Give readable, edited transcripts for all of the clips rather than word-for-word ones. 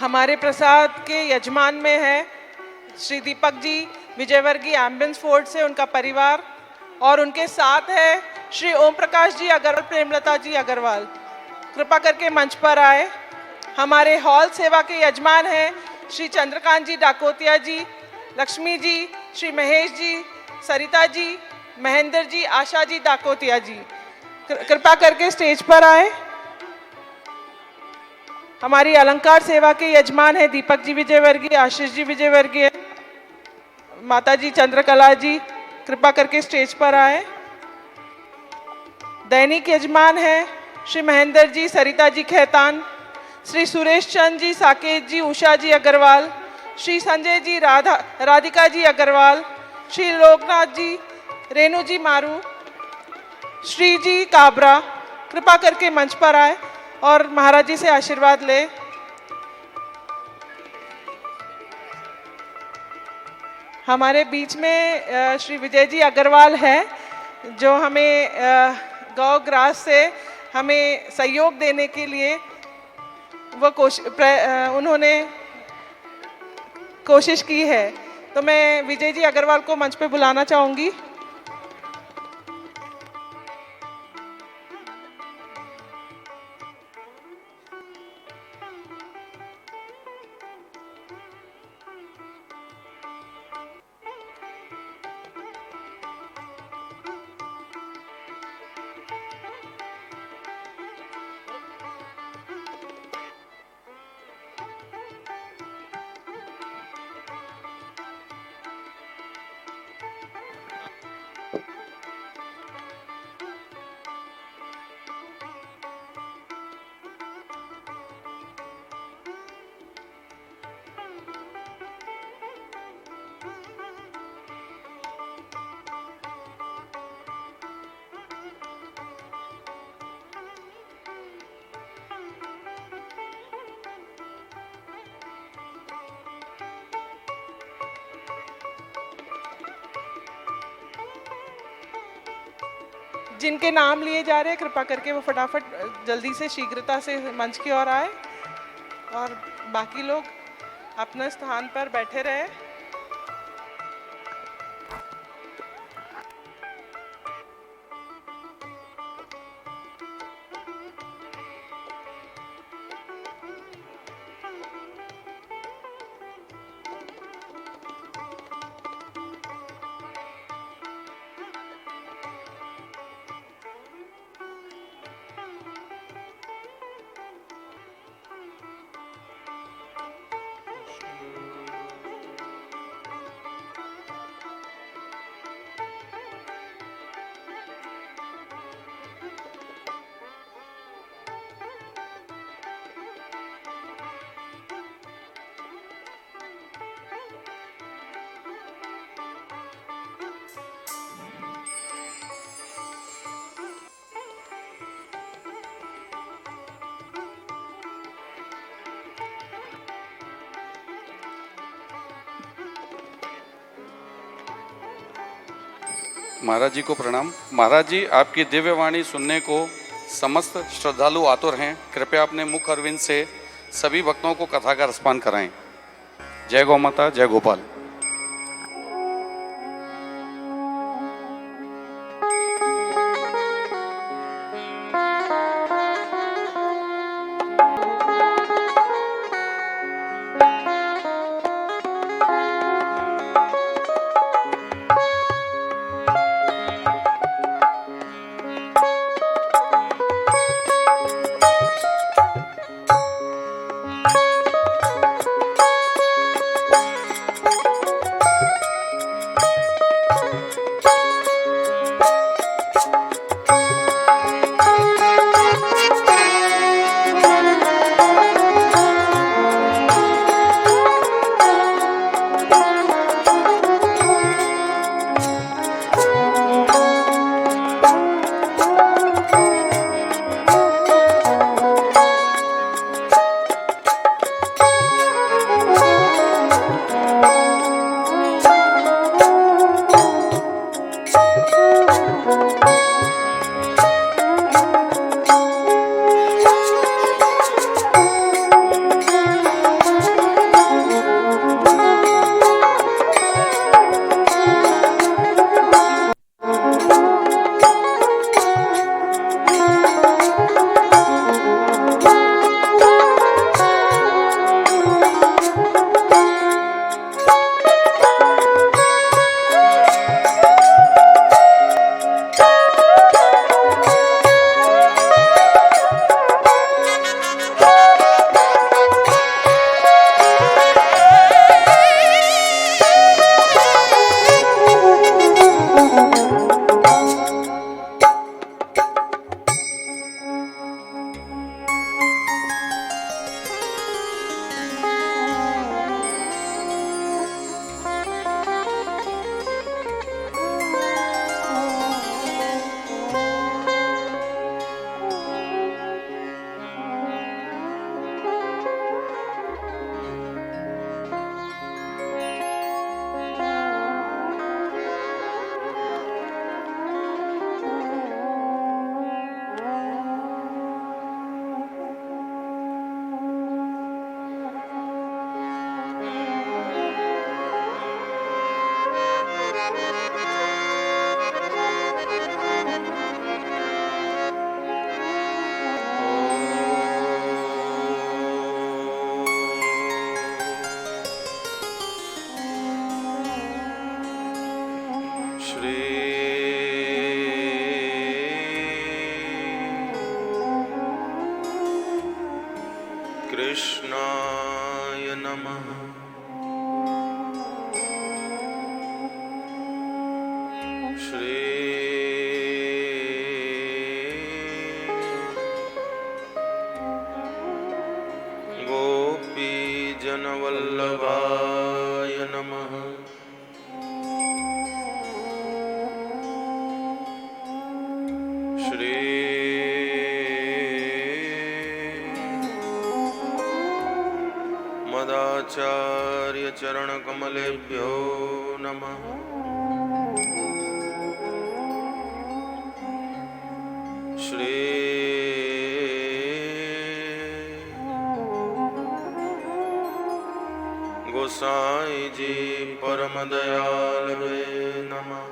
हमारे प्रसाद के यजमान में है श्री दीपक जी विजयवर्गीय एम्बुलेंस फोर्ट से, उनका परिवार, और उनके साथ है श्री ओम प्रकाश जी अग्रवाल, प्रेमलता जी अग्रवाल। कृपा करके मंच पर आए। हमारे हॉल सेवा के यजमान हैं श्री चंद्रकांत जी डाकोतिया जी, लक्ष्मी जी, श्री महेश जी, सरिता जी, महेंद्र जी, आशा जी डाकोतिया जी। कृपा करके स्टेज पर आए। हमारी अलंकार सेवा के यजमान है दीपक जी विजयवर्गीय, आशीष जी विजयवर्गीय, माता जी चंद्रकला जी। कृपा करके स्टेज पर आए। दैनिक यजमान है श्री महेंद्र जी, सरिता जी खेतान, श्री सुरेश चंद जी साकेत जी, उषा जी अग्रवाल, श्री संजय जी राधिका जी अग्रवाल, श्री लोकनाथ जी, रेणु जी मारू, श्री जी काबरा। कृपा करके मंच पर आए और महाराज जी से आशीर्वाद ले। हमारे बीच में श्री विजय जी अग्रवाल है, जो हमें गौ ग्रास से हमें सहयोग देने के लिए उन्होंने कोशिश की है। तो मैं विजय जी अग्रवाल को मंच पे बुलाना चाहूंगी। जिनके नाम लिए जा रहे हैं कृपा करके वो फटाफट जल्दी से शीघ्रता से मंच की ओर आए और बाकी लोग अपने स्थान पर बैठे रहे। महाराज जी को प्रणाम। महाराज जी, आपकी दिव्य वाणी सुनने को समस्त श्रद्धालु आतुर हैं। कृपया अपने मुख अरविंद से सभी भक्तों को कथा का रसपान कराएं। जय गौ माता, जय गोपाल। श्री कृष्णाय नमः। श्री गोपीजनवल्लभाय नमः। श्री मदाचार्य चरणकमलेभ्यो नमः। श्री गोसाई जी परम दयालवे नमः।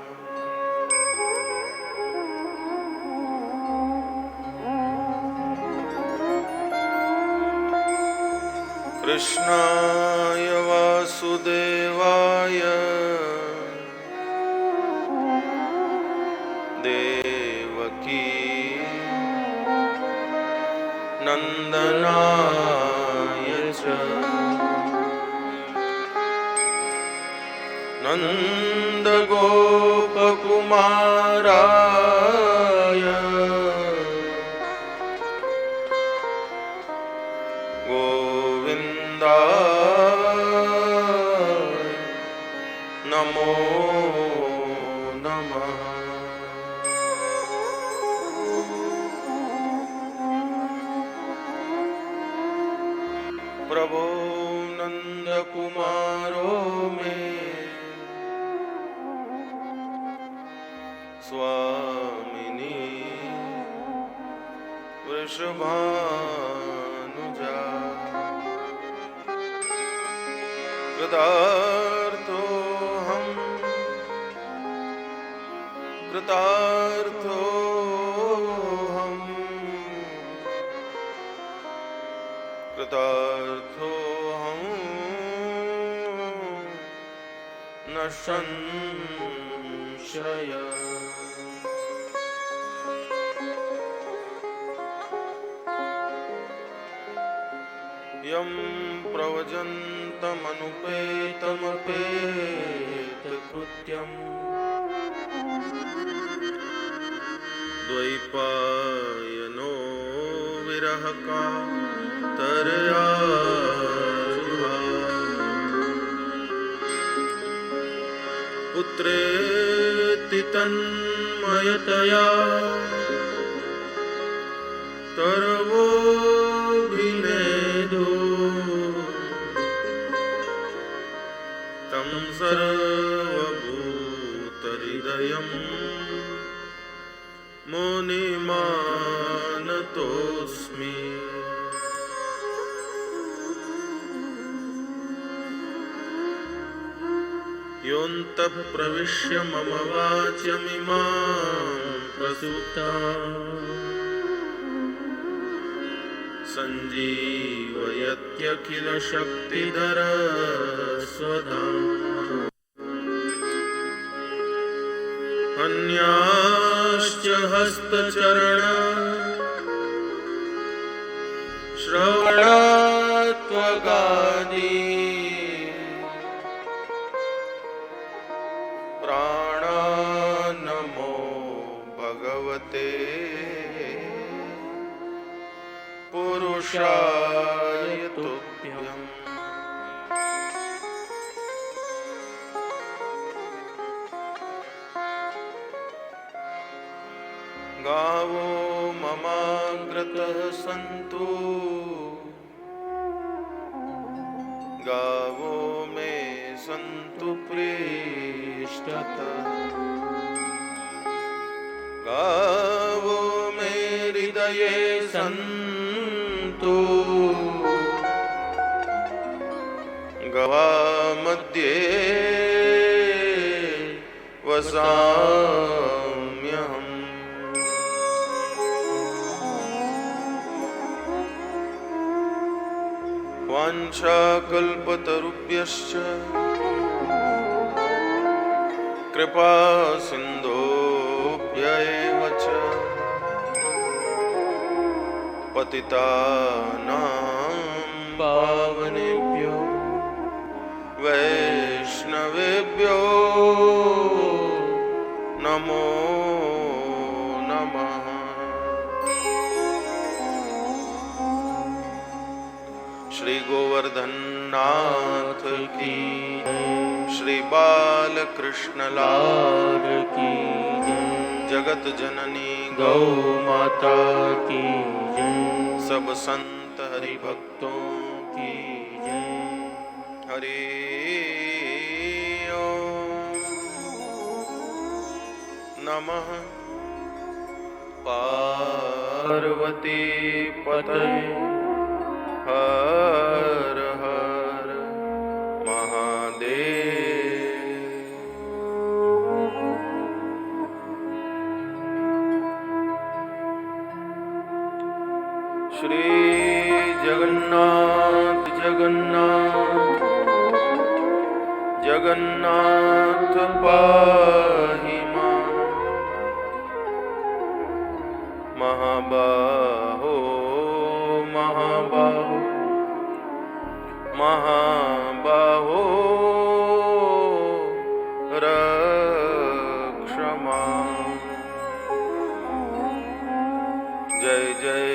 कृष्णाय वासुदेवाय देवकी नंदनाय च नंदगोपकुमाराय गोविन्दाय नमो नमः। प्रभो नंदकुमारो में स्वामिनी वृषभानुजा कृतार्थोऽहं न संशय। यं प्रव्रजन्तमनुपेतमपेतकृत्यम् द्वैपायनो विरहकातरया पुत्रेति तन्मयतया तरवोऽभिनेदो तं सर्वभूतहृदयं मुनिमानतोऽस्मि। योऽन्तः प्रविश्य मम वाच्यमिमां प्रसूताम् सञ्जीवयत्यखिलशक्तिधरस्वधाम्ना। अन्याश्च हस्तचरण श्रवणात्वगादि प्राणान्नमो भगवते पुरुषाय तुभ्यम्। गावो ममाग्रतः सन्तु गावो मे सन्तु पृष्ठतः। गावो मे हृदये सन्तु गवामध्ये वसाम्यहम्। वाञ्छाकल्पतरुभ्यश्च कृपा सिन्धुभ्यैव च पतितानां पावनेभ्यो वैष्णवेभ्यो नमो नमः। श्री गोवर्धन नाथ की, श्री बालकृष्ण लाल की, जगत जननी गौ माता की जय। सब संत हरि भक्तों की जय। हरि ओम नमः पार्वती पतये हर हर महादेव। श्री जगन्नाथ जगन्नाथ जगन्नाथ पाहि मां। महाबाहो महाबाहो महाबाहो रक्ष मां। जय जय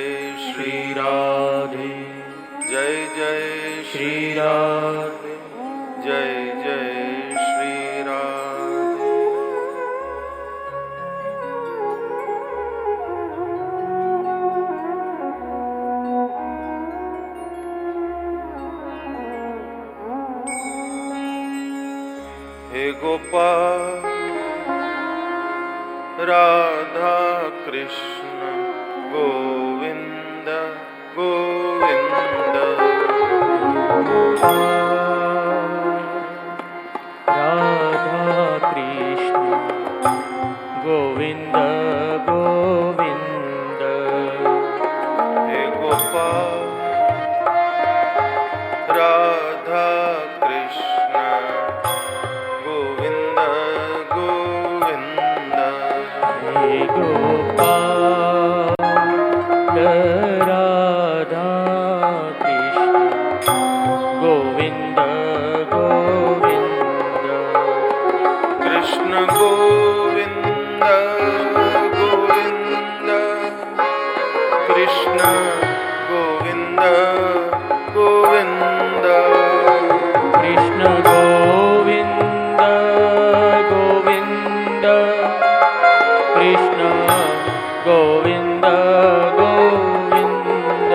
श्री राधे, जय जय श्री राधे, जय जय श्री राधे। हे गोपाल राधा कृष्ण गोविंद गोविंद। राधा कृष्ण गोविंद गोविंद। हे गोपाल राधा कृष्ण गोविंद गोविंद। हे गोपाल राधा कृष्ण गोविंद गोविंद। कृष्ण गोविंद गोविंद, कृष्ण गोविंद गोविंद। कृष्ण गोविंद गोविंद, कृष्ण गोविंद गोविंद।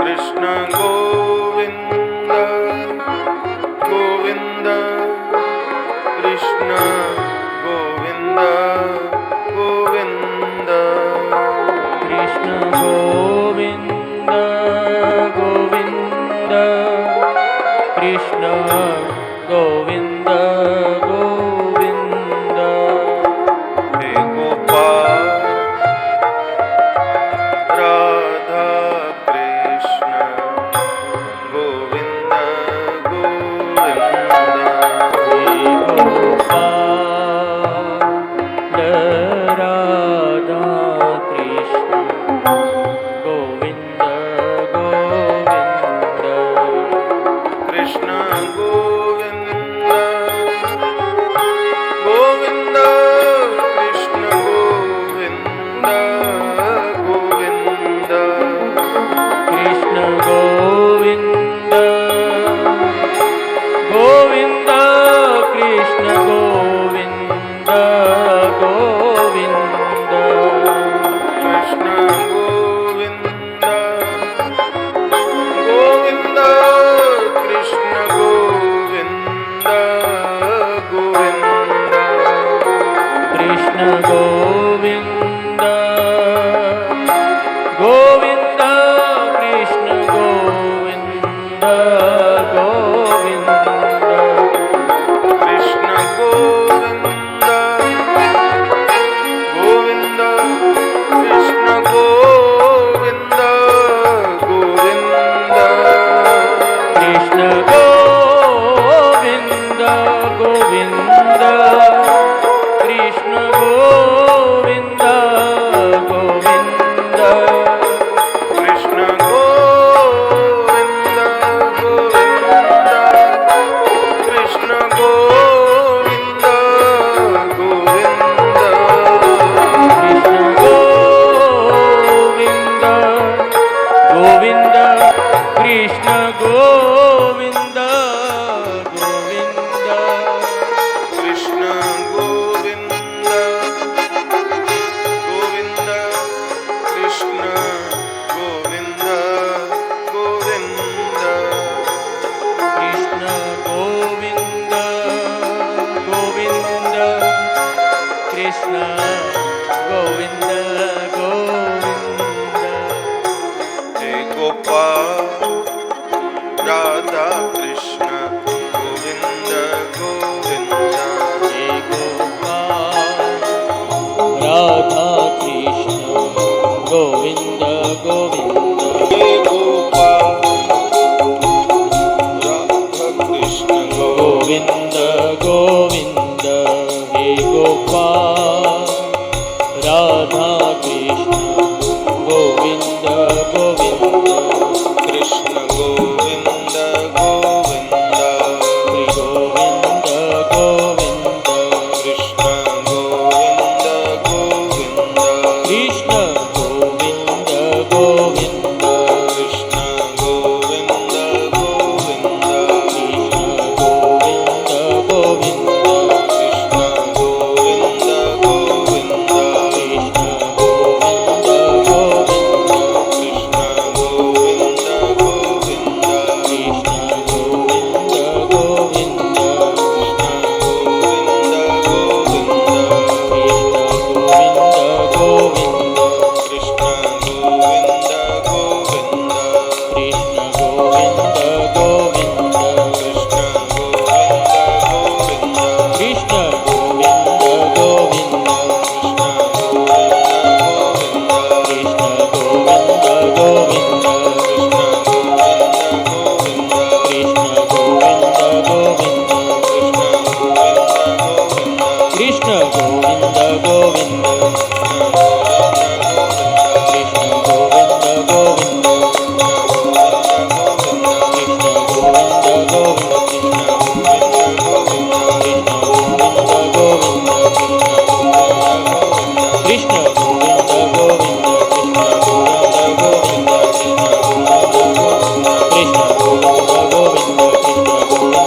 कृष्ण गोविंद गोविंद, कृष्ण गोविंद गोविंद। कृष्ण गोविंद गोविंद, कृष्ण गोविंद गोविंद। हे गोपाल राधा कृष्ण गोविंद गोविंद। हे गोपाल राधा कृष्ण गोविंद गोविंद। कृष्ण गोविंद गोविन्द गोविन्द हे गोपाल राधा कृष्ण गोविन्द गोविन्द कृष्ण गोविन्द गोविन्द श्री गोविन्द गोविन्द कृष्ण गोविन्द गोविन्द कृष्ण गोविन्द गोविन्द कृष्ण गोविन्द गोविन्द कृष्ण गोविन्द गोविन्द कृष्ण गोविन्द गोविन्द कृष्ण गोविन्द गोविन्द कृष्ण गोविन्द गोविन्द कृष्ण गोविन्द गोविन्द कृष्ण गोविन्द गोविन्द कृष्ण गोविन्द गोविन्द कृष्ण गोविन्द गोविन्द कृष्ण गोविन्द गोविन्द कृष्ण कृष्ण गोविन्द गोविन्द गोविन्द गोविन्द कृष्ण कृष्ण गोविन्द गोविन्द गोविन्द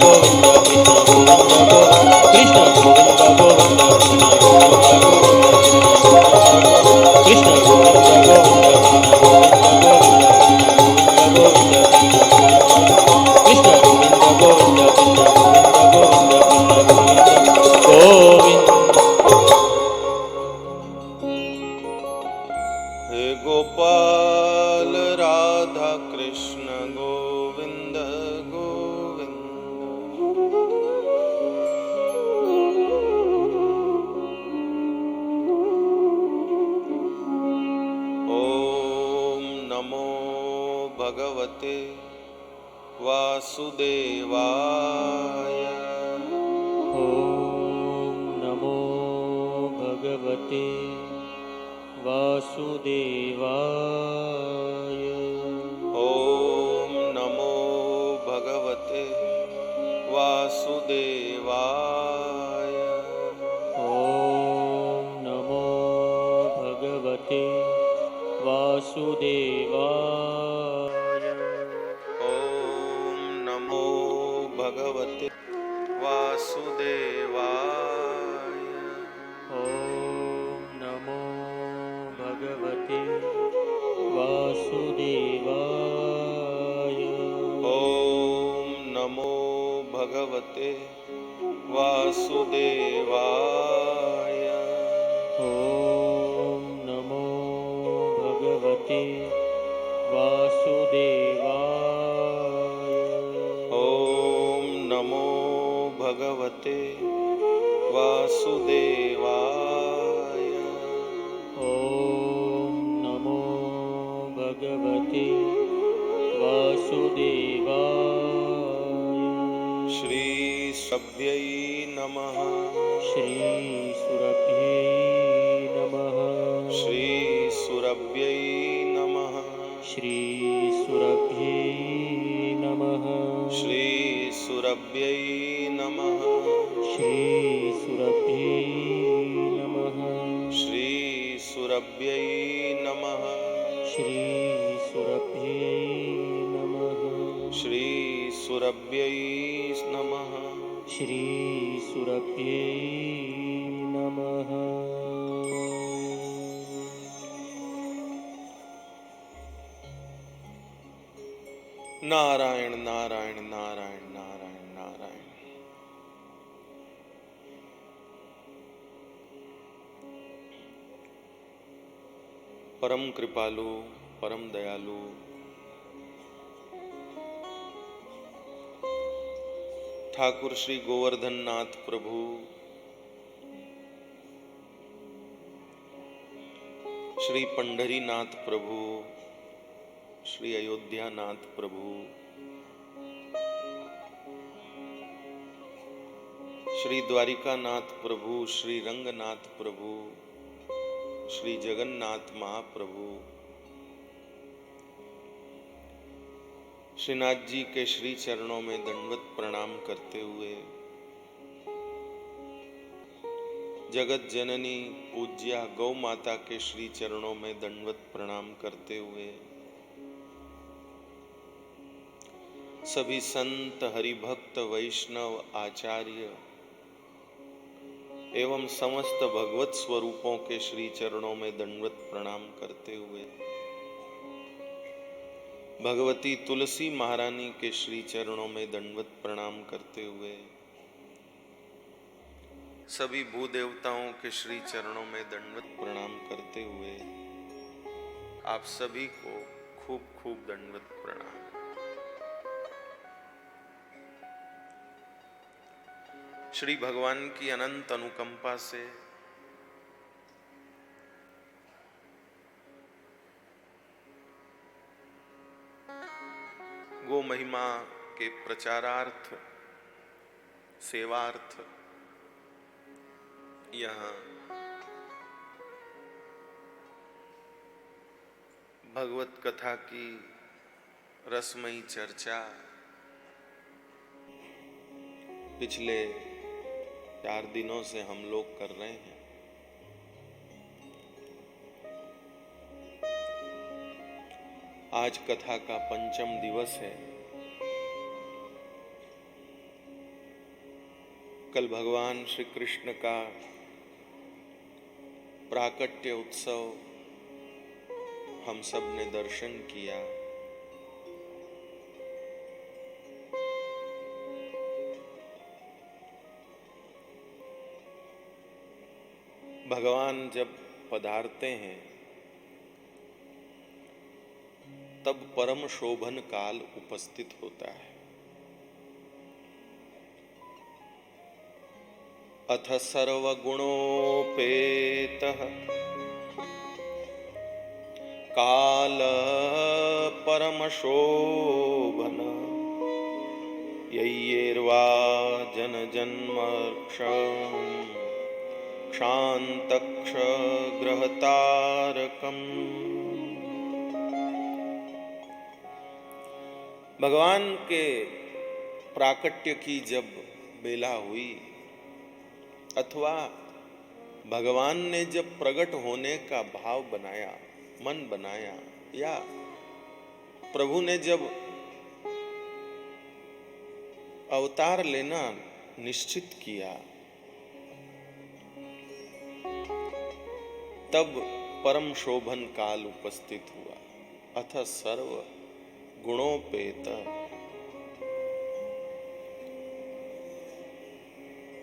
गोविन्द कृष्ण गोविन्द गोविन्द कृष्ण गोविन्द गोविन्द कृष्ण गोविन्द गोविन्द कृष्ण गोविन्द गोविन्द हे गोपाल राधा कृष्ण गोविन्द गोविन्द ॐ नमो भगवते वासुदेवाय ॐ नमो भगवते वासुदेवाय ॐ नमो भगवते वासुदेवाय ॐ नमो भगवते वासुदेवाय ॐ नमो भगवते वासुदेवाय ॐ नमो भगवते वासुदेवाय ॐ नमो भगवते वासुदेवाय ॐ नमो भगवते वासुदेवाय ॐ नमो भगवते वासुदेवाय ॐ नमो भगवते वासुदेवाय श्री सभ्यै नमः श्रीसुरभ्ये नमः श्री सुरभ्यै नमः श्रीसुरभ्ये नमः श्री सुरभ्यै नमः श्रीसुरभ्ये नमः श्री सुरभ्यै नमः श्रीसुरभ्ये नमः श्री सुरभ्यै नमः श्रीसुरभ्ये नमः नारायण नारायण नारायण नारायण नारायण। परम कृपालु परम दयालु ठाकुर श्री गोवर्धन नाथ प्रभु श्री पंढरीनाथ प्रभु, श्री अयोध्यानाथ प्रभु, श्री द्वारिकानाथ प्रभु, श्री रंगनाथ प्रभु, श्री जगन्नाथ महाप्रभु, श्रीनाथ जी के श्री चरणों में दंडवत प्रणाम करते हुए, जगत जननी पूज्या गौ माता के श्री चरणों में दंडवत प्रणाम करते हुए, सभी संत हरिभक्त वैष्णव आचार्य एवं समस्त भगवत स्वरूपों के श्री चरणों में दंडवत प्रणाम करते हुए, भगवती तुलसी महारानी के श्री चरणों में दंडवत प्रणाम करते हुए, सभी भूदेवताओं के श्री चरणों में दंडवत प्रणाम करते हुए, आप सभी को खूब खूब दंडवत प्रणाम। श्री भगवान की अनंत अनुकंपा से गो महिमा के प्रचारार्थ, सेवार्थ यहाँ भगवत कथा की रसमयी चर्चा पिछले 4 दिनों से हम लोग कर रहे हैं। आज कथा का 5वां दिवस है। कल भगवान श्री कृष्ण का प्राकट्य उत्सव हम सब ने दर्शन किया। भगवान जब पधारते हैं तब परम शोभन काल उपस्थित होता है। अथ सर्वगुणोपेतः काल परम शोभन यय्येर्वा जन जन्मर्क्ष क्षान्तक्ष ग्रहतारकम्। भगवान के प्राकट्य की जब बेला हुई अथवा भगवान ने जब प्रकट होने का भाव बनाया, मन बनाया, या प्रभु ने जब अवतार लेना निश्चित किया, तब परम शोभन काल उपस्थित हुआ। अथ सर्व गुणोपेत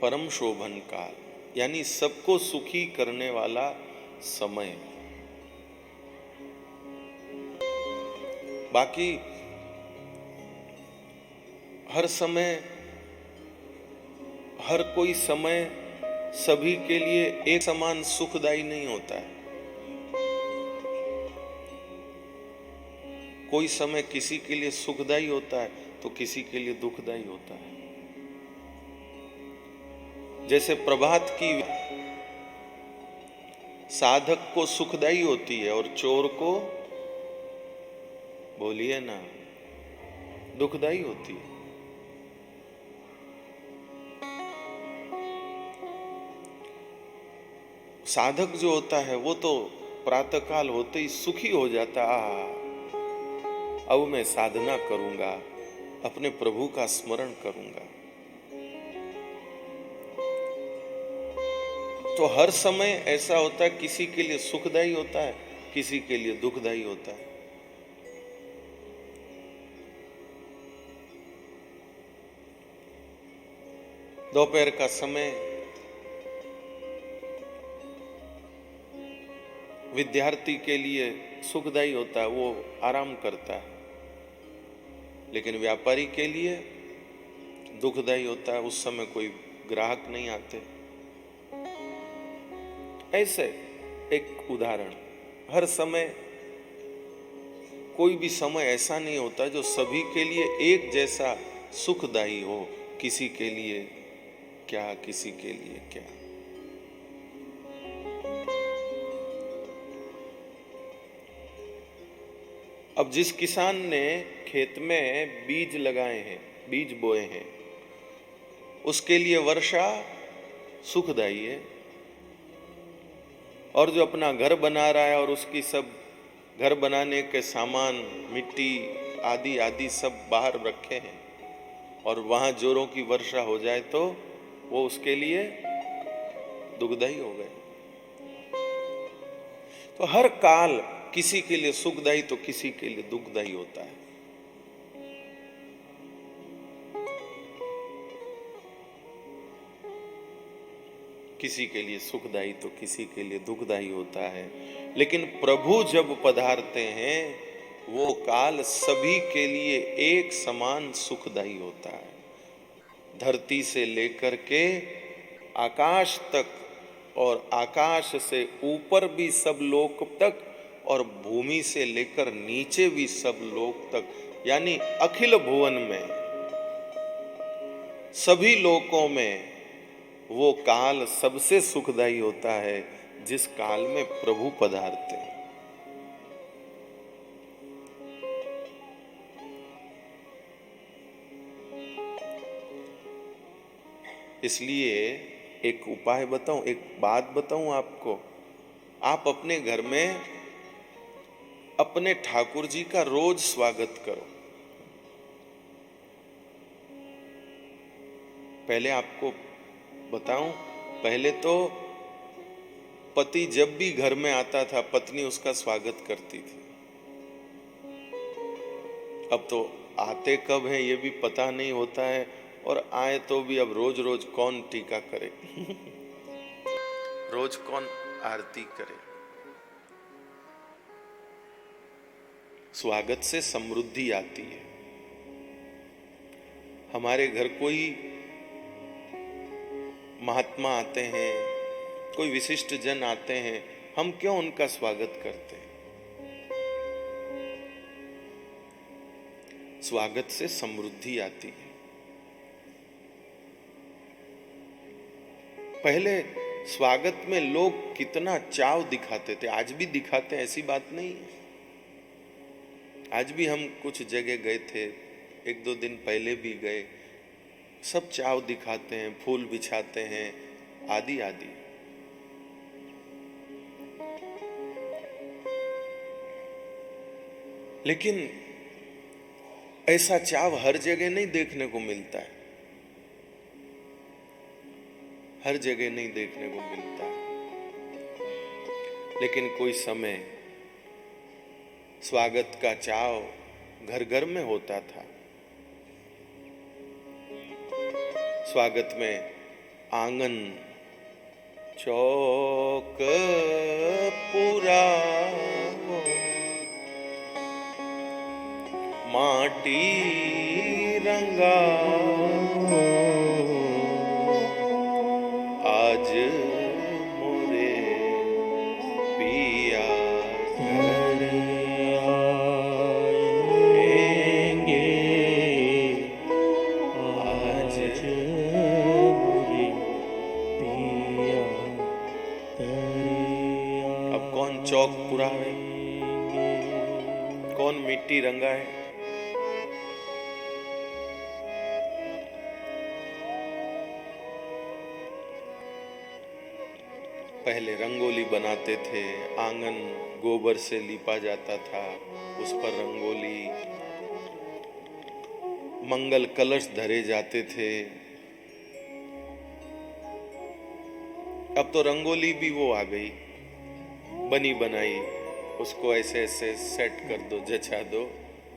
परम शोभन काल, यानी सबको सुखी करने वाला समय। बाकी हर समय, हर कोई समय सभी के लिए एक समान सुखदायी नहीं होता है। कोई समय किसी के लिए सुखदायी होता है तो किसी के लिए दुखदायी होता है। जैसे प्रभात की साधक को सुखदायी होती है और चोर को, बोलिए ना, दुखदायी होती है। साधक जो होता है वो तो प्रातःकाल होते ही सुखी हो जाता, अब मैं साधना करूंगा, अपने प्रभु का स्मरण करूंगा। तो हर समय ऐसा होता है, किसी के लिए सुखदायी होता है, किसी के लिए दुखदायी होता है। दोपहर का समय विद्यार्थी के लिए सुखदायी होता है, वो आराम करता है, लेकिन व्यापारी के लिए दुखदायी होता है, उस समय कोई ग्राहक नहीं आते। ऐसे एक उदाहरण, हर समय कोई भी समय ऐसा नहीं होता जो सभी के लिए एक जैसा सुखदायी हो। किसी के लिए क्या, किसी के लिए क्या। अब जिस किसान ने खेत में बीज लगाए हैं, बीज बोए हैं, उसके लिए वर्षा सुखदायी है। और जो अपना घर बना रहा है और उसकी सब घर बनाने के सामान, मिट्टी आदि आदि सब बाहर रखे हैं और वहां जोरों की वर्षा हो जाए तो वो उसके लिए दुखदायी हो गए। तो हर काल किसी के लिए सुखदायी तो किसी के लिए दुखदायी होता है। किसी के लिए सुखदायी तो किसी के लिए दुखदायी होता है। लेकिन प्रभु जब पधारते हैं वो काल सभी के लिए एक समान सुखदायी होता है। धरती से लेकर के आकाश तक और आकाश से ऊपर भी सब लोक तक और भूमि से लेकर नीचे भी सब लोक तक, यानी अखिल भुवन में सभी लोकों में वो काल सबसे सुखदायी होता है जिस काल में प्रभु पधारते हैं। इसलिए एक उपाय बताऊं, एक बात बताऊं आपको। आप अपने घर में अपने ठाकुर जी का रोज स्वागत करो। पहले आपको बताऊं, पहले तो पति जब भी घर में आता था पत्नी उसका स्वागत करती थी। अब तो आते कब है ये भी पता नहीं होता है, और आए तो भी अब रोज रोज कौन टीका करे रोज कौन आरती करे। स्वागत से समृद्धि आती है। हमारे घर कोई महात्मा आते हैं, कोई विशिष्ट जन आते हैं, हम क्यों उनका स्वागत करते हैं? स्वागत से समृद्धि आती है। पहले स्वागत में लोग कितना चाव दिखाते थे, आज भी दिखाते हैं, ऐसी बात नहीं है। आज भी हम कुछ जगह गए थे, एक दो दिन पहले भी गए, सब चाव दिखाते हैं, फूल बिछाते हैं आदि आदि। लेकिन ऐसा चाव हर जगह नहीं देखने को मिलता है, हर जगह नहीं देखने को मिलता है। लेकिन कोई समय स्वागत का चाव घर घर में होता था। स्वागत में आंगन चौक पूरा माटी रंगा, आज मोरे पिया घर आएंगे, आज मोरे पिया अब कौन चौक पूरा है, कौन मिट्टी रंगा है? पहले रंगोली बनाते थे, आंगन गोबर से लीपा जाता था, उस पर रंगोली, मंगल कलश धरे जाते थे। अब तो रंगोली भी वो आ गई, बनी बनाई, उसको ऐसे ऐसे सेट कर दो, जचा दो,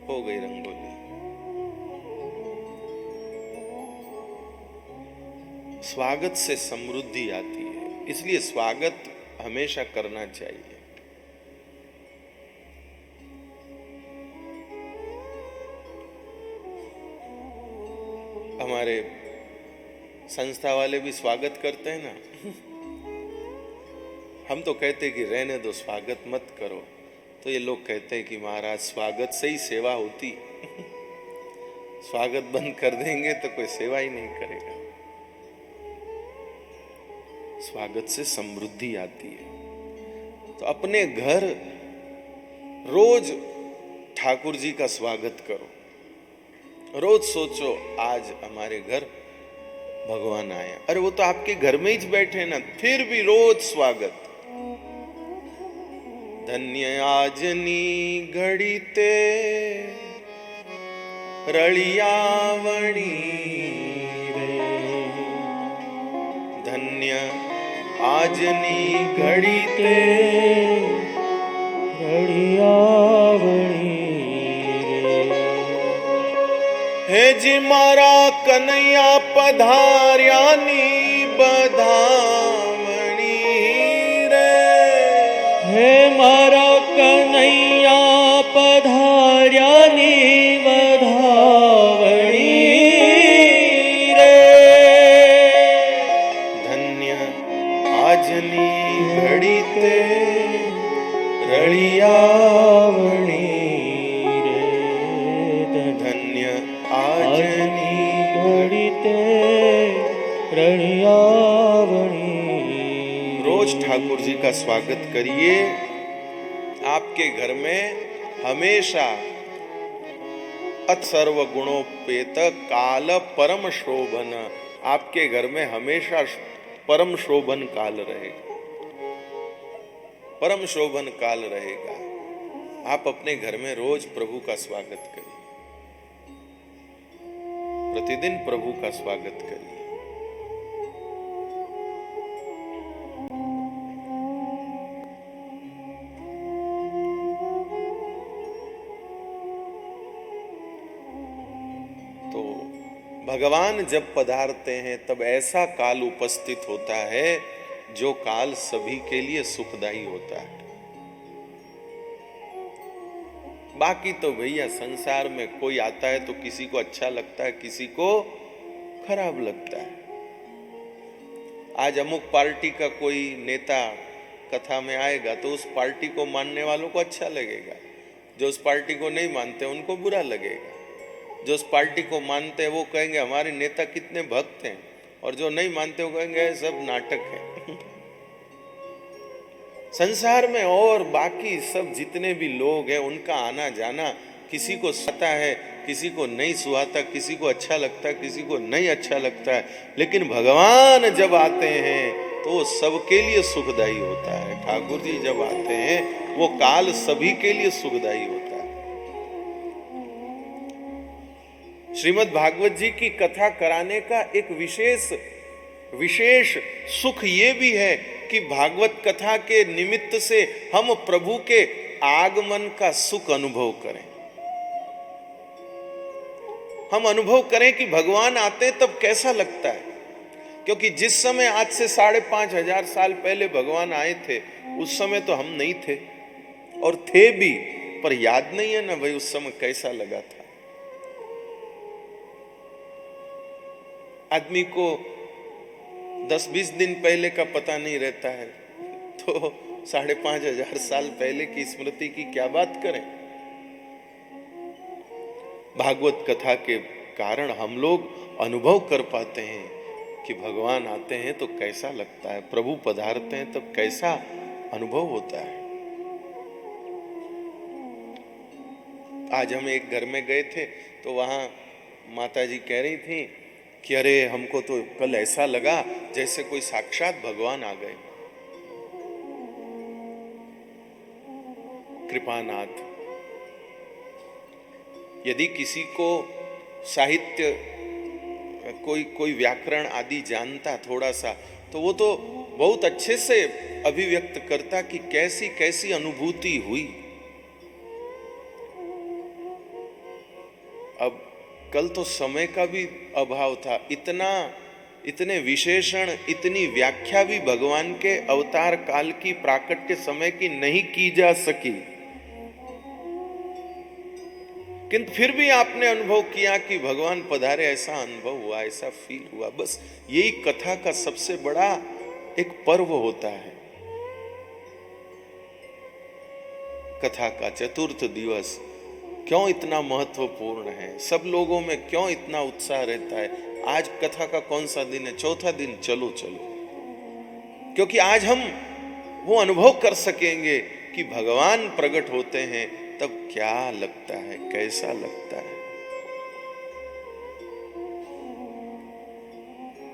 हो गई रंगोली। स्वागत से समृद्धि आती है, इसलिए स्वागत हमेशा करना चाहिए। हमारे संस्था वाले भी स्वागत करते हैं ना हम तो कहते कि रहने दो, स्वागत मत करो, तो ये लोग कहते हैं कि महाराज स्वागत से ही सेवा होती स्वागत बंद कर देंगे तो कोई सेवा ही नहीं करेगा। स्वागत से समृद्धि आती है। तो अपने घर रोज ठाकुर जी का स्वागत करो। रोज सोचो आज हमारे घर भगवान आया। अरे वो तो आपके घर में ही बैठे ना, फिर भी रोज स्वागत। धन्य आजनी घड़ी ते रलियावणी रे, धन्य आजनी घड़ी ते रड़ियावणी रे। हे जी मारा कन्हैया पधार्यानी बधावणी रे। हे मारा कन्हैया पधार्यानी बधावणी रे। धन्य आजनी घड़ी ते रलियावणी रे। धन्य आजनी घड़ी ते रड़ियावणी। रोज ठाकुर जी का स्वागत करिए। आपके घर में हमेशा अत्सर्व गुणोपेत काल परम शोभन, आपके घर में हमेशा परम शोभन काल रहेगा, परम शोभन काल रहेगा। आप अपने घर में रोज प्रभु का स्वागत करिए, प्रतिदिन प्रभु का स्वागत करिए। तो भगवान जब पधारते हैं तब ऐसा काल उपस्थित होता है जो काल सभी के लिए सुखदायी होता है। बाकी तो भैया संसार में कोई आता है तो किसी को अच्छा लगता है, किसी को खराब लगता है। आज अमुक पार्टी का कोई नेता कथा में आएगा तो उस पार्टी को मानने वालों को अच्छा लगेगा, जो उस पार्टी को नहीं मानते उनको बुरा लगेगा। जो उस पार्टी को मानते हैं वो कहेंगे हमारे नेता कितने भक्त हैं, और जो नहीं मानते वो कहेंगे सब नाटक है। संसार में और बाकी सब जितने भी लोग हैं उनका आना जाना, किसी को सुहाता है, किसी को नहीं सुहाता, किसी को अच्छा लगता है, किसी को नहीं अच्छा लगता है, लेकिन भगवान जब आते हैं तो वो सबके लिए सुखदायी होता है। ठाकुर जी जब आते हैं वो काल सभी के लिए सुखदायी होता है। श्रीमद् भागवत जी की कथा कराने का एक विशेष सुख ये भी है कि भागवत कथा के निमित्त से हम प्रभु के आगमन का सुख अनुभव करें। हम अनुभव करें कि भगवान आते हैं तब कैसा लगता है। क्योंकि जिस समय आज से 5,500 साल पहले भगवान आए थे उस समय तो हम नहीं थे, और थे भी, पर याद नहीं है ना भाई उस समय कैसा लगा था। आदमी को 10-20 दिन पहले का पता नहीं रहता है, तो 5,500 साल पहले की स्मृति की क्या बात करें। भागवत कथा के कारण हम लोग अनुभव कर पाते हैं कि भगवान आते हैं तो कैसा लगता है, प्रभु पधारते हैं तब कैसा अनुभव होता है। आज हम एक घर में गए थे तो वहां माता जी कह रही थी कि अरे हमको तो कल ऐसा लगा जैसे कोई साक्षात भगवान आ गए। कृपानाथ, यदि किसी को साहित्य कोई व्याकरण आदि जानता थोड़ा सा, तो वो तो बहुत अच्छे से अभिव्यक्त करता कि कैसी कैसी अनुभूति हुई। अब कल तो समय का भी अभाव था, इतने विशेषण, इतनी व्याख्या भी भगवान के अवतार काल की, प्राकट्य समय की नहीं की जा सकी। किंतु फिर भी आपने अनुभव किया कि भगवान पधारे, ऐसा अनुभव हुआ, ऐसा फील हुआ। बस यही कथा का सबसे बड़ा एक पर्व होता है। कथा का चतुर्थ दिवस क्यों इतना महत्वपूर्ण है, सब लोगों में क्यों इतना उत्साह रहता है। आज कथा का कौन सा दिन है? चौथा दिन। चलो चलो, क्योंकि आज हम वो अनुभव कर सकेंगे कि भगवान प्रकट होते हैं तब क्या लगता है, कैसा लगता है।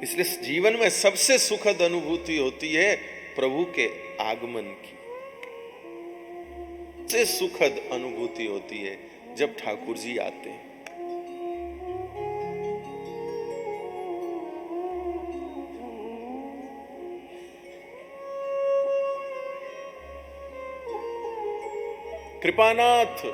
इसलिए जीवन में सबसे सुखद अनुभूति होती है प्रभु के आगमन की। सबसे सुखद अनुभूति होती है जब ठाकुर जी आते हैं। कृपानाथ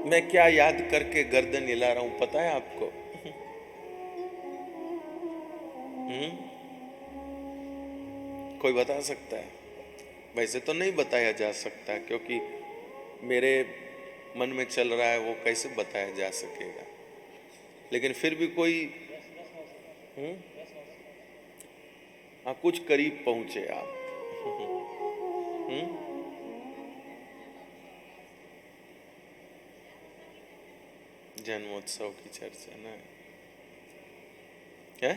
मैं क्या याद करके गर्दन हिला रहा हूं, पता है आपको? कोई बता सकता है? वैसे तो नहीं बताया जा सकता, क्योंकि मेरे मन में चल रहा है, वो कैसे बताया जा सकेगा। लेकिन फिर भी कोई हाँ, कुछ करीब पहुंचे आप। जन्मोत्सव की चर्चा ना है?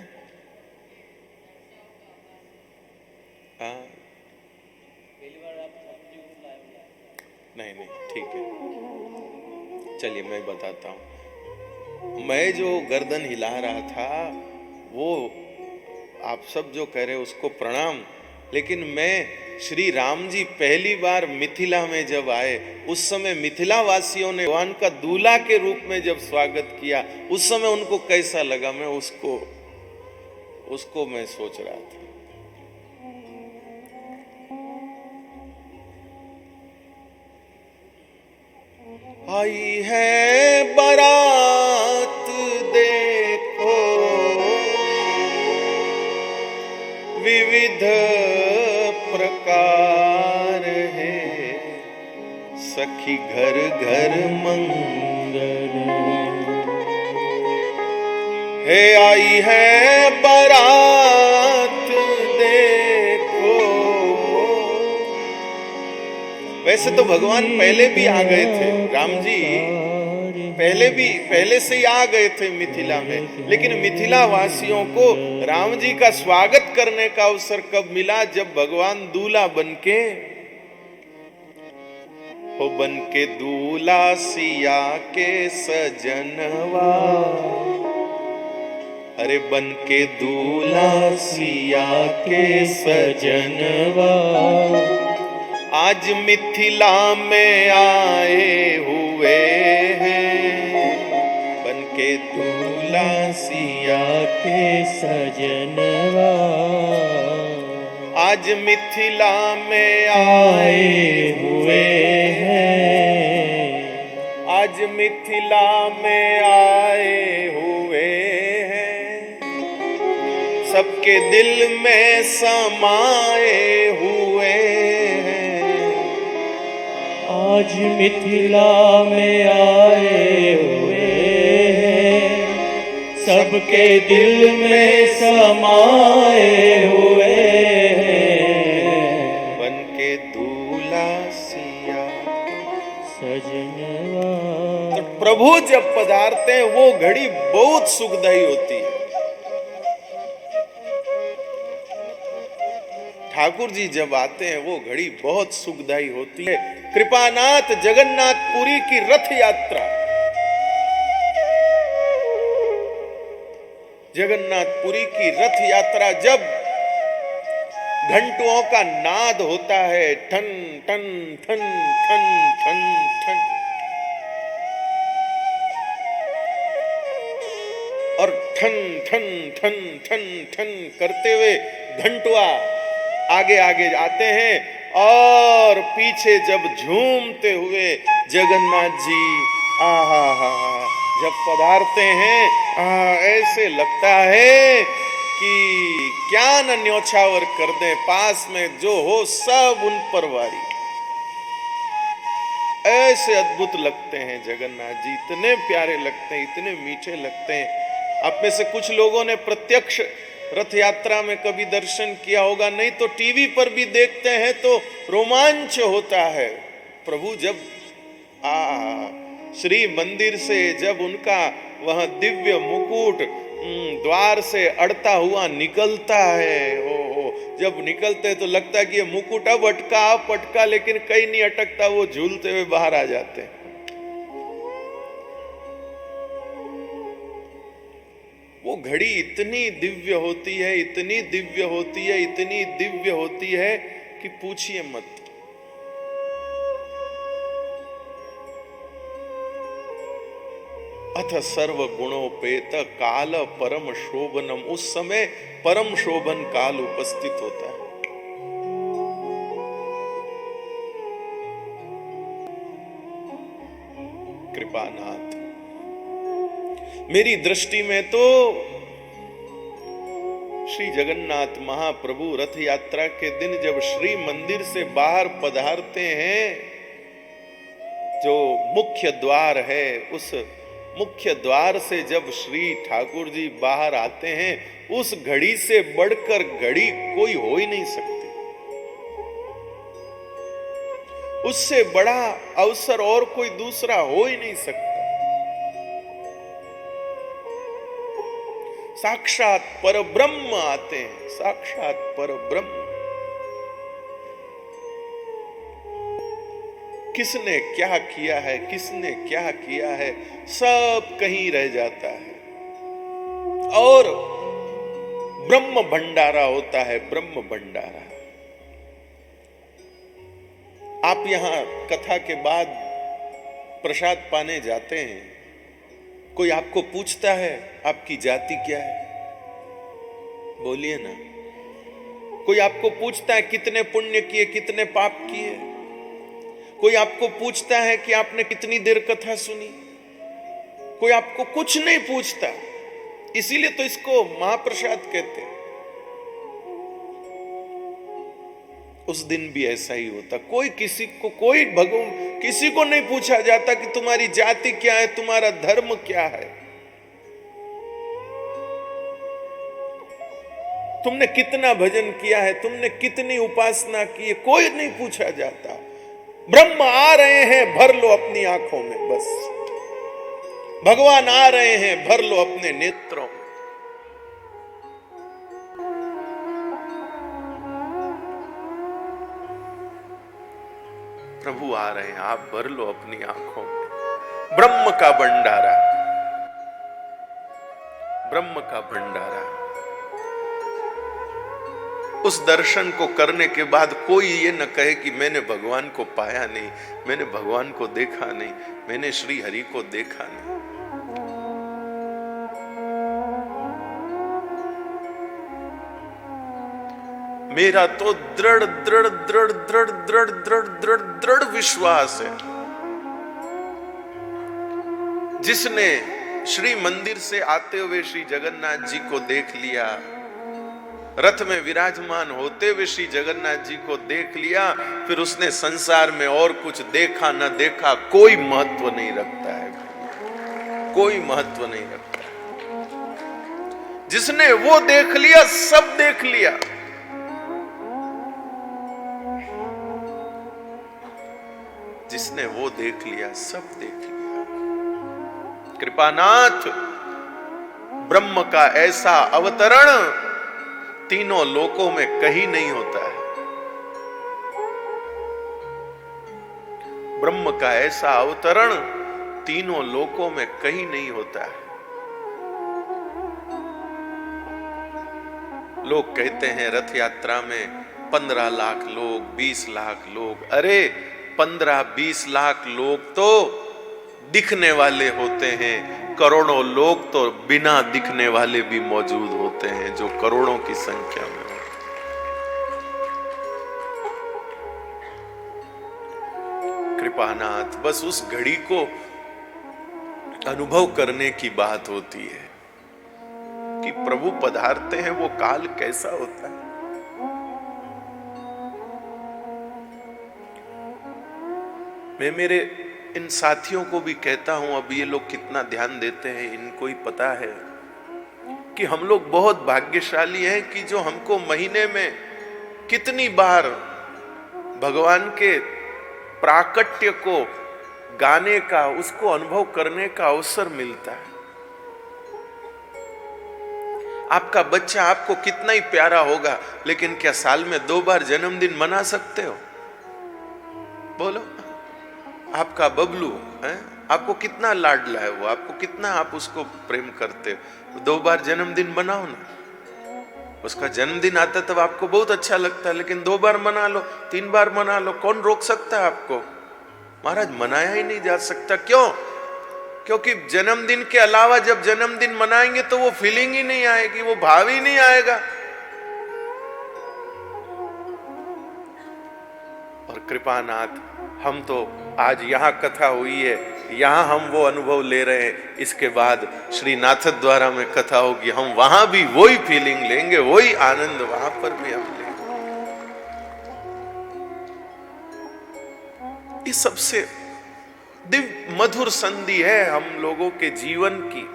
हाँ, नहीं नहीं, ठीक है, चलिए मैं बताता हूं। मैं जो गर्दन हिला रहा था वो आप सब जो कह रहे हो उसको प्रणाम, लेकिन मैं श्री राम जी पहली बार मिथिला में जब आए उस समय मिथिला वासियों ने भगवान का दूल्हा के रूप में जब स्वागत किया, उस समय उनको कैसा लगा, मैं उसको मैं सोच रहा था। आई है बारात देखो विविध प्रकार है, सखी घर घर मंगल है। आई है बारात देखो। वैसे तो भगवान पहले भी आ गए थे, राम जी पहले से ही आ गए थे मिथिला में, लेकिन मिथिला वासियों को राम जी का स्वागत करने का अवसर कब मिला? जब भगवान दूल्हा बनके दूल्हा सिया के सजनवा, अरे बनके दूल्हा सिया के सजनवा, आज मिथिला में आए हुए हैं, बनके दूल्हा सिया के सजनवा, आज मिथिला में आए हुए हैं, आज मिथिला में आए हुए हैं, सबके दिल में समाए हुए हैं, आज मिथिला में आए हुए हैं, सबके दिल में समाए हुए हैं, बनके दूल्हा सिया सजनवा। तो प्रभु जब पधारते हैं वो घड़ी बहुत सुखदायी होती है। ठाकुर जी जब आते हैं वो घड़ी बहुत सुखदायी होती है। कृपानाथ जगन्नाथपुरी की रथ यात्रा, जगन्नाथपुरी की रथ यात्रा जब घंटुओं का नाद होता है, ठन ठन ठन ठन ठन ठन, और ठन ठन ठन ठन ठन करते हुए घंटुआ आगे आगे आते हैं, और पीछे जब झूमते हुए जगन्नाथ जी आहा हा जब पधारते हैं, ऐसे लगता है कि क्या न न्योछावर कर दे, पास में जो हो सब उन पर वारी। ऐसे अद्भुत लगते हैं जगन्नाथ जी, इतने प्यारे लगते हैं, इतने मीठे लगते हैं। आप में से कुछ लोगों ने प्रत्यक्ष रथ यात्रा में कभी दर्शन किया होगा, नहीं तो टीवी पर भी देखते हैं तो रोमांच होता है। प्रभु जब श्री मंदिर से जब उनका वह दिव्य मुकुट द्वार से अड़ता हुआ निकलता है, ओ जब निकलते तो लगता है कि ये मुकुट अब अटका, लेकिन कहीं नहीं अटकता, वो झूलते हुए बाहर आ जाते हैं। वो घड़ी इतनी दिव्य होती है, इतनी दिव्य होती है, इतनी दिव्य होती है कि पूछिए मत। अथ सर्व गुणोपेत काल परम शोभनम, उस समय परम शोभन काल उपस्थित होता है। कृपानाथ, मेरी दृष्टि में तो श्री जगन्नाथ महाप्रभु रथ यात्रा के दिन जब श्री मंदिर से बाहर पधारते हैं, जो मुख्य द्वार है, उस मुख्य द्वार से जब श्री ठाकुर जी बाहर आते हैं, उस घड़ी से बढ़कर घड़ी कोई हो ही नहीं सकती। उससे बड़ा अवसर और कोई दूसरा हो ही नहीं सकता। साक्षात परब्रह्म आते हैं, साक्षात परब्रह्म। किसने क्या किया है, किसने क्या किया है, सब कहीं रह जाता है और ब्रह्म भंडारा होता है, ब्रह्म भंडारा। आप यहां कथा के बाद प्रसाद पाने जाते हैं, कोई आपको पूछता है आपकी जाति क्या है, बोलिए ना। कोई आपको पूछता है कितने पुण्य किए, कितने पाप किए। कोई आपको पूछता है कि आपने कितनी देर कथा सुनी। कोई आपको कुछ नहीं पूछता, इसीलिए तो इसको महाप्रसाद कहते हैं। उस दिन भी ऐसा ही होता, कोई किसी को, कोई भगवान किसी को नहीं पूछा जाता कि तुम्हारी जाति क्या है, तुम्हारा धर्म क्या है, तुमने कितना भजन किया है, तुमने कितनी उपासना की है, कोई नहीं पूछा जाता। ब्रह्म आ रहे हैं, भर लो अपनी आंखों में, बस। भगवान आ रहे हैं, भर लो अपने नेत्रों में। प्रभु आ रहे हैं, आप भर लो अपनी आंखों में। ब्रह्म का भंडारा, ब्रह्म का भंडारा। उस दर्शन को करने के बाद कोई ये न कहे कि मैंने भगवान को पाया नहीं, मैंने भगवान को देखा नहीं, मैंने श्री हरि को देखा नहीं। मेरा तो दृढ़ दृढ़ दृढ़ दृढ़ दृढ़ दृढ़ दृढ़ दृढ़ विश्वास है, जिसने श्री मंदिर से आते हुए श्री जगन्नाथ जी को देख लिया, रथ में विराजमान होते हुए श्री जगन्नाथ जी को देख लिया, फिर उसने संसार में और कुछ देखा न देखा कोई महत्व नहीं रखता है, कोई महत्व नहीं रखता। जिसने वो देख लिया, सब देख लिया। जिसने वो देख लिया, सब देख लिया। कृपानाथ, ब्रह्म का ऐसा अवतरण तीनों लोकों में कहीं नहीं होता है। ब्रह्म का ऐसा अवतरण तीनों लोकों में कहीं नहीं होता है। लोग कहते हैं रथ यात्रा में 15 लाख लोग, 20 लाख लोग। अरे 15-20 लाख लोग तो दिखने वाले होते हैं, करोड़ों लोग तो बिना दिखने वाले भी मौजूद होते हैं, जो करोड़ों की संख्या में होते हैं। कृपानाथ, बस उस घड़ी को अनुभव करने की बात होती है कि प्रभु पधारते हैं, वो काल कैसा होता है। मैं मेरे इन साथियों को भी कहता हूं, अब ये लोग कितना ध्यान देते हैं इनको ही पता है, कि हम लोग बहुत भाग्यशाली हैं कि जो हमको महीने में कितनी बार भगवान के प्राकट्य को गाने का, उसको अनुभव करने का अवसर मिलता है। आपका बच्चा आपको कितना ही प्यारा होगा, लेकिन क्या साल में 2 बार जन्मदिन मना सकते हो? बोलो। आपका बबलू है, आपको कितना लाडला है वो, आपको कितना आप उसको प्रेम करते हो, 2 बार जन्मदिन मनाओ ना। उसका जन्मदिन आता तब आपको बहुत अच्छा लगता है, लेकिन 2 बार मना लो, 3 बार मना लो, कौन रोक सकता है आपको? महाराज मनाया ही नहीं जा सकता। क्यों? क्योंकि जन्मदिन के अलावा जब जन्मदिन मनाएंगे तो वो फीलिंग ही नहीं आएगी, वो भाव ही नहीं आएगा। और कृपानाथ, हम तो आज यहाँ कथा हुई है, यहाँ हम वो अनुभव ले रहे हैं, इसके बाद श्री नाथ द्वारा में कथा होगी, हम वहां भी वही फीलिंग लेंगे, वही आनंद वहां पर भी हम लेंगे। ये सबसे दिव्य मधुर संधि है हम लोगों के जीवन की।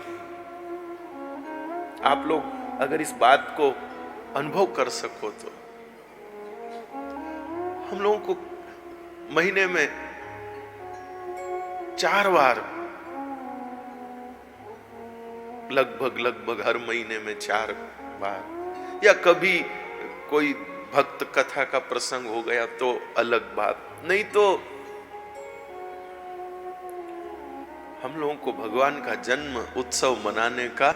आप लोग अगर इस बात को अनुभव कर सको तो हम लोगों को महीने में 4 बार, लगभग हर महीने में 4 बार, या कभी कोई भक्त कथा का प्रसंग हो गया तो अलग बात, नहीं तो हम लोगों को भगवान का जन्म उत्सव मनाने का,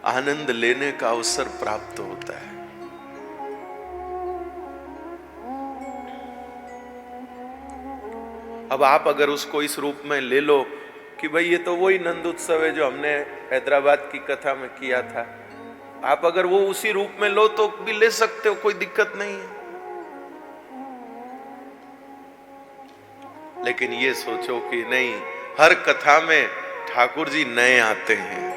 आनंद लेने का अवसर प्राप्त होता है। अब आप अगर उसको इस रूप में ले लो कि भाई ये तो वही नंद उत्सव है जो हमने हैदराबाद की कथा में किया था, आप अगर वो उसी रूप में लो तो भी ले सकते हो, कोई दिक्कत नहीं है। लेकिन ये सोचो कि नहीं, हर कथा में ठाकुर जी नए आते हैं,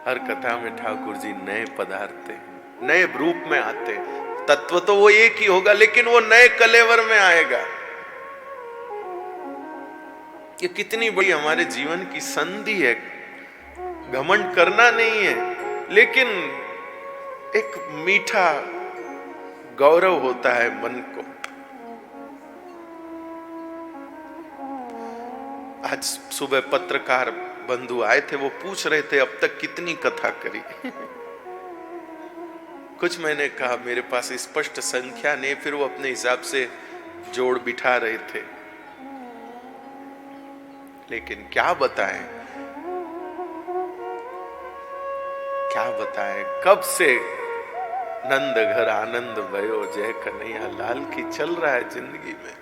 हर कथा में ठाकुर जी नए पधारते हैं, नए रूप में आते हैं। तत्व तो वो एक ही होगा, लेकिन वो नए कलेवर में आएगा। ये कितनी बड़ी हमारे जीवन की संधि है। घमंड करना नहीं है, लेकिन एक मीठा गौरव होता है मन को। आज सुबह पत्रकार बंधु आए थे, वो पूछ रहे थे अब तक कितनी कथा करी। कुछ मैंने कहा मेरे पास स्पष्ट संख्या नहीं, फिर वो अपने हिसाब से जोड़ बिठा रहे थे। लेकिन क्या बताएं, क्या बताएं, कब से नंद घर आनंद भयो जय कन्हैया लाल की चल रहा है जिंदगी में।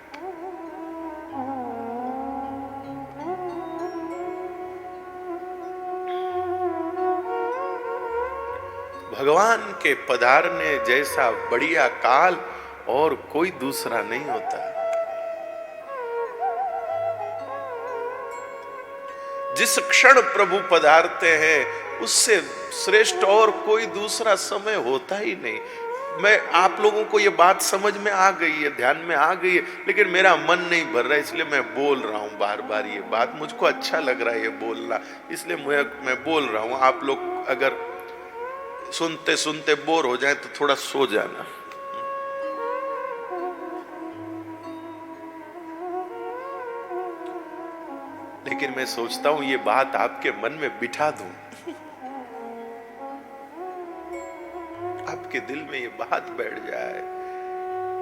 भगवान के पधारने जैसा बढ़िया काल और कोई दूसरा नहीं होता। जिस क्षण प्रभु पधारते हैं उससे श्रेष्ठ और कोई दूसरा समय होता ही नहीं। मैं आप लोगों को ये बात समझ में आ गई है, ध्यान में आ गई है, लेकिन मेरा मन नहीं भर रहा है, इसलिए मैं बोल रहा हूँ बार बार। ये बात मुझको अच्छा लग रहा है ये बोलना, इसलिए मैं बोल रहा हूँ। आप लोग अगर सुनते सुनते बोर हो जाए तो थोड़ा सो जाना। लेकिन मैं सोचता हूं ये बात आपके मन में बिठा दूं, आपके दिल में ये बात बैठ जाए।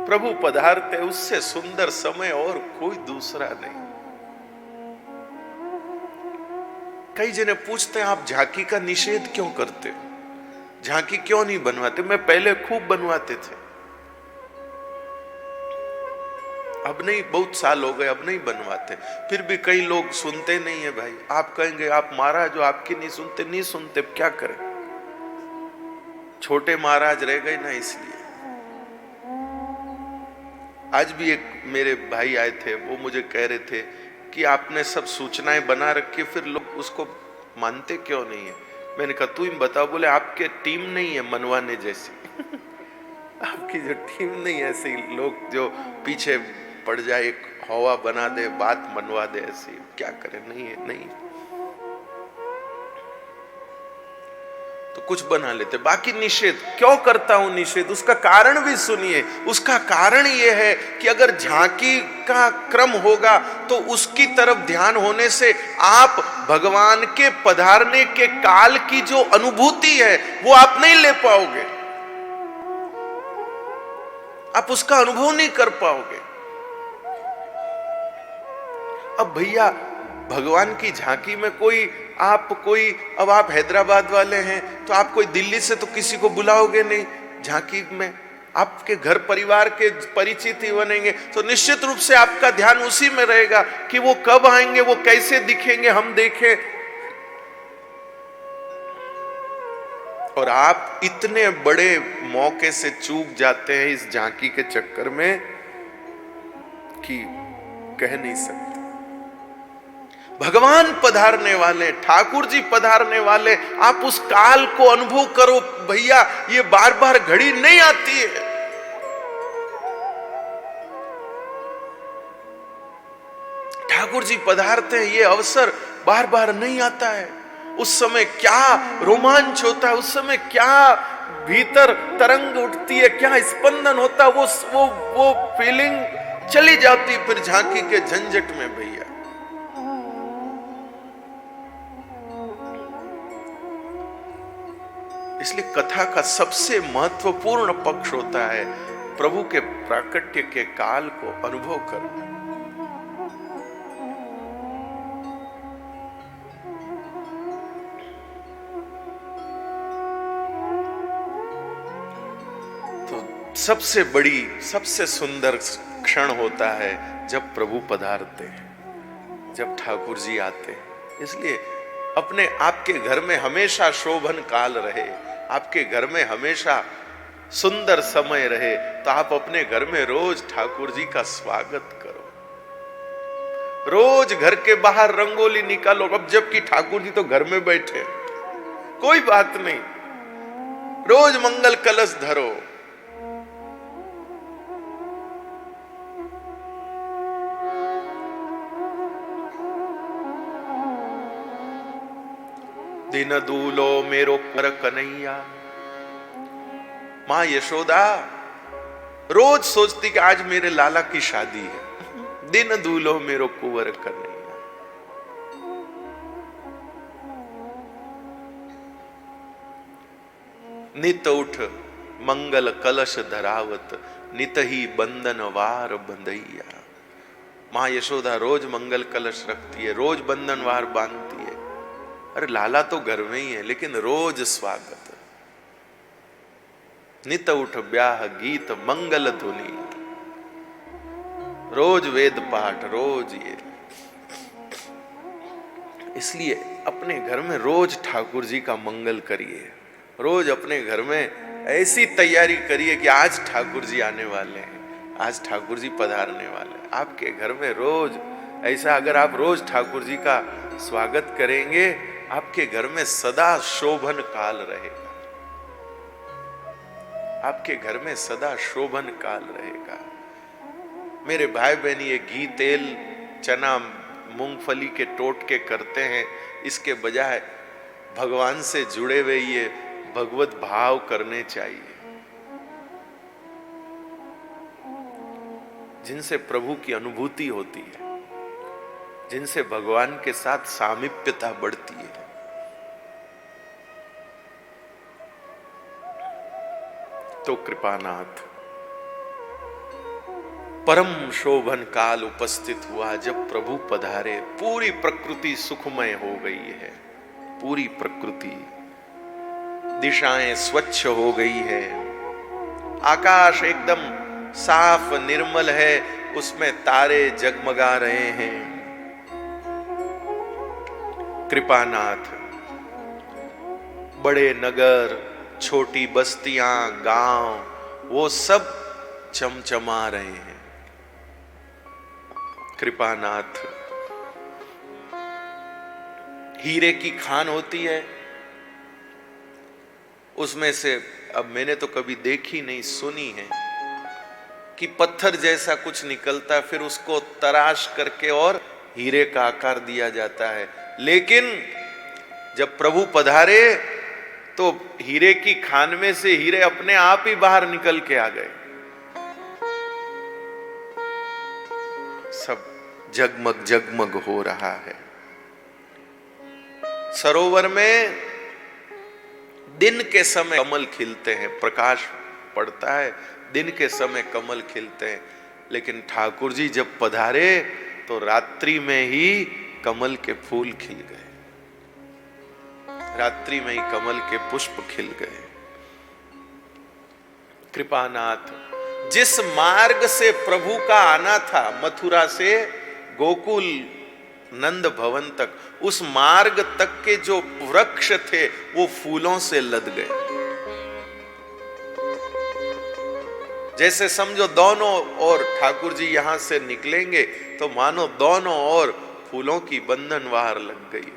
प्रभु पधारते उससे सुंदर समय और कोई दूसरा नहीं। कई जने पूछते हैं आप झांकी का निषेध क्यों करते हो, झांकी क्यों नहीं बनवाते? मैं पहले खूब बनवाते थे, अब नहीं, बहुत साल हो गए, अब नहीं बनवाते। फिर भी कई लोग सुनते नहीं है भाई। आप कहेंगे आप महाराज जो आपकी नहीं सुनते, नहीं सुनते, क्या करें, छोटे महाराज रह गए ना, इसलिए। आज भी एक मेरे भाई आए थे, वो मुझे कह रहे थे कि आपने सब सूचनाएं बना रखी, फिर लोग उसको मानते क्यों नहीं है? मैंने कहा तू ही बता। बोले आपके टीम नहीं है मनवाने जैसी। आपकी जो टीम नहीं है, ऐसे लोग जो पीछे पड़ जाए, एक हवा बना दे, बात मनवा दे, ऐसी क्या करें, नहीं है, नहीं। तो कुछ बना लेते, बाकी निषेध। क्यों करता हूं निषेध, उसका कारण भी सुनिए। उसका कारण यह है कि अगर झांकी का क्रम होगा तो उसकी तरफ ध्यान होने से आप भगवान के पधारने के काल की जो अनुभूति है वो आप नहीं ले पाओगे, आप उसका अनुभव नहीं कर पाओगे। अब भैया भगवान की झांकी में अब आप हैदराबाद वाले हैं तो आप कोई दिल्ली से तो किसी को बुलाओगे नहीं झांकी में, आपके घर परिवार के परिचित ही बनेंगे, तो निश्चित रूप से आपका ध्यान उसी में रहेगा कि वो कब आएंगे, वो कैसे दिखेंगे, हम देखें। और आप इतने बड़े मौके से चूक जाते हैं इस झांकी के चक्कर में कि कह नहीं सकते। भगवान पधारने वाले, ठाकुर जी पधारने वाले, आप उस काल को अनुभव करो भैया। ये बार बार घड़ी नहीं आती है। ठाकुर जी पधारते हैं, ये अवसर बार बार नहीं आता है। उस समय क्या रोमांच होता है, उस समय क्या भीतर तरंग उठती है, क्या स्पंदन होता है, वो फीलिंग चली जाती फिर झांकी के झंझट में भैया। इसलिए कथा का सबसे महत्वपूर्ण पक्ष होता है प्रभु के प्राकट्य के काल को अनुभव करना। तो सबसे बड़ी, सबसे सुंदर क्षण होता है जब प्रभु पधारते हैं, जब ठाकुर जी आते हैं। इसलिए अपने आपके घर में हमेशा शोभन काल रहे, आपके घर में हमेशा सुंदर समय रहे, तो आप अपने घर में रोज ठाकुर जी का स्वागत करो। रोज घर के बाहर रंगोली निकालो। अब जबकि ठाकुर जी तो घर में बैठे, कोई बात नहीं, रोज मंगल कलश धरो। दिन दूलो मेरो कर कन्हैया। मां यशोदा रोज सोचती कि आज मेरे लाला की शादी है। दिन दूलो मेरो कुंवर कन्हैया। नित उठ मंगल कलश धरावत, नित ही बंधन वार बंधैया। मां यशोदा रोज मंगल कलश रखती है, रोज बंधन वार बांधती है। अरे लाला तो घर में ही है, लेकिन रोज स्वागत। नित उठ ब्याह गीत मंगल धुनी, रोज वेद पाठ, रोज ये। इसलिए अपने घर में रोज ठाकुर जी का मंगल करिए। रोज अपने घर में ऐसी तैयारी करिए कि आज ठाकुर जी आने वाले हैं, आज ठाकुर जी पधारने वाले हैं। आपके घर में रोज ऐसा अगर आप रोज ठाकुर जी का स्वागत करेंगे, आपके घर में सदा शोभन काल रहेगा। आपके घर में सदा शोभन काल रहेगा। मेरे भाई बहन ये घी तेल चना मूंगफली के टोटके करते हैं, इसके बजाय भगवान से जुड़े हुए ये भगवत भाव करने चाहिए, जिनसे प्रभु की अनुभूति होती है, जिनसे भगवान के साथ सामीप्यता बढ़ती है। तो कृपानाथ, परम शोभन काल उपस्थित हुआ जब प्रभु पधारे। पूरी प्रकृति सुखमय हो गई है, पूरी प्रकृति, दिशाएं स्वच्छ हो गई है, आकाश एकदम साफ निर्मल है, उसमें तारे जगमगा रहे हैं। कृपानाथ, बड़े नगर, छोटी बस्तियां, गांव, वो सब चमचमा रहे हैं। कृपानाथ, हीरे की खान होती है, उसमें से अब मैंने तो कभी देखी नहीं, सुनी है कि पत्थर जैसा कुछ निकलता है, फिर उसको तराश करके और हीरे का आकार दिया जाता है। लेकिन जब प्रभु पधारे तो हीरे की खान में से हीरे अपने आप ही बाहर निकल के आ गए। सब जगमग जगमग हो रहा है। सरोवर में दिन के समय कमल खिलते हैं, प्रकाश पड़ता है, दिन के समय कमल खिलते हैं। लेकिन ठाकुर जी जब पधारे तो रात्रि में ही कमल के फूल खिल गए, रात्रि में ही कमल के पुष्प खिल गए। कृपानाथ, जिस मार्ग से प्रभु का आना था, मथुरा से गोकुल नंद भवन तक, उस मार्ग तक के जो वृक्ष थे वो फूलों से लद गए। जैसे समझो दोनों ओर ठाकुर जी यहां से निकलेंगे तो मानो दोनों ओर फूलों की बंधनवार लग गई।